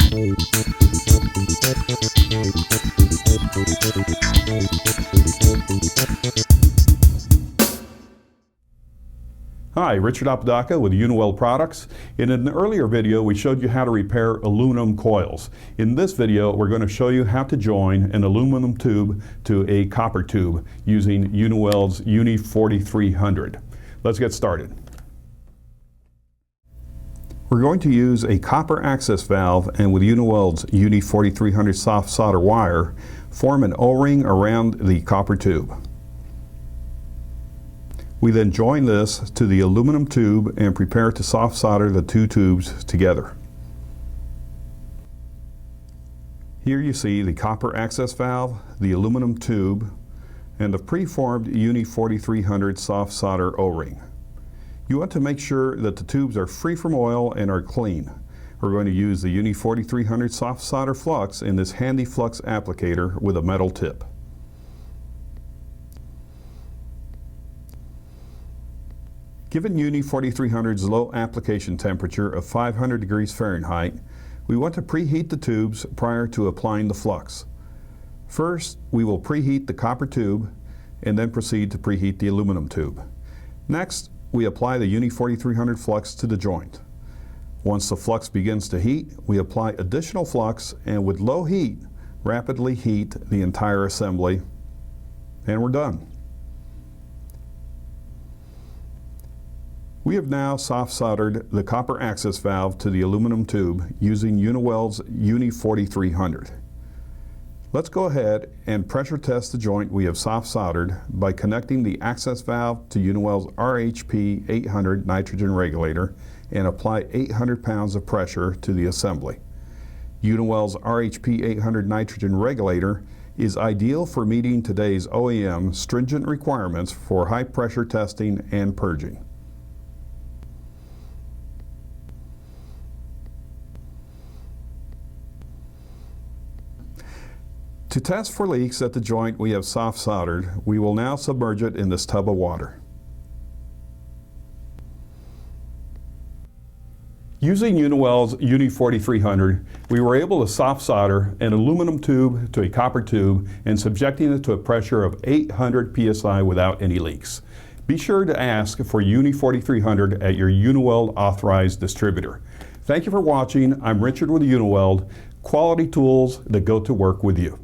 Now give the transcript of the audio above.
Hi, Richard Apodaca with Uniweld products. In an earlier video we showed you how to repair aluminum coils. In this video we're going to show you how to join an aluminum tube to a copper tube using Uniweld's UNI4300. Let's get started. We're going to use a copper access valve and with Uniweld's UNI4300 soft solder wire form an O-ring around the copper tube. We then join this to the aluminum tube and prepare to soft solder the two tubes together. Here you see the copper access valve, the aluminum tube, and the preformed UNI4300 soft solder O-ring. You want to make sure that the tubes are free from oil and are clean. We're going to use the UNI4300 soft solder flux in this handy flux applicator with a metal tip. Given UNI4300's low application temperature of 500 degrees Fahrenheit, we want to preheat the tubes prior to applying the flux. First, we will preheat the copper tube and then proceed to preheat the aluminum tube. Next, we apply the UNI4300 flux to the joint. Once the flux begins to heat, we apply additional flux and with low heat, rapidly heat the entire assembly, and we're done. We have now soft soldered the copper access valve to the aluminum tube using Uniweld's UNI4300. Let's go ahead and pressure test the joint we have soft soldered by connecting the access valve to Uniweld's RHP800 nitrogen regulator and apply 800 pounds of pressure to the assembly. Uniweld's RHP800 nitrogen regulator is ideal for meeting today's OEM stringent requirements for high pressure testing and purging. To test for leaks at the joint we have soft soldered, we will now submerge it in this tub of water. Using Uniweld's UNI4300, we were able to soft solder an aluminum tube to a copper tube and subjecting it to a pressure of 800 psi without any leaks. Be sure to ask for UNI4300 at your Uniweld authorized distributor. Thank you for watching. I'm Richard with Uniweld, quality tools that go to work with you.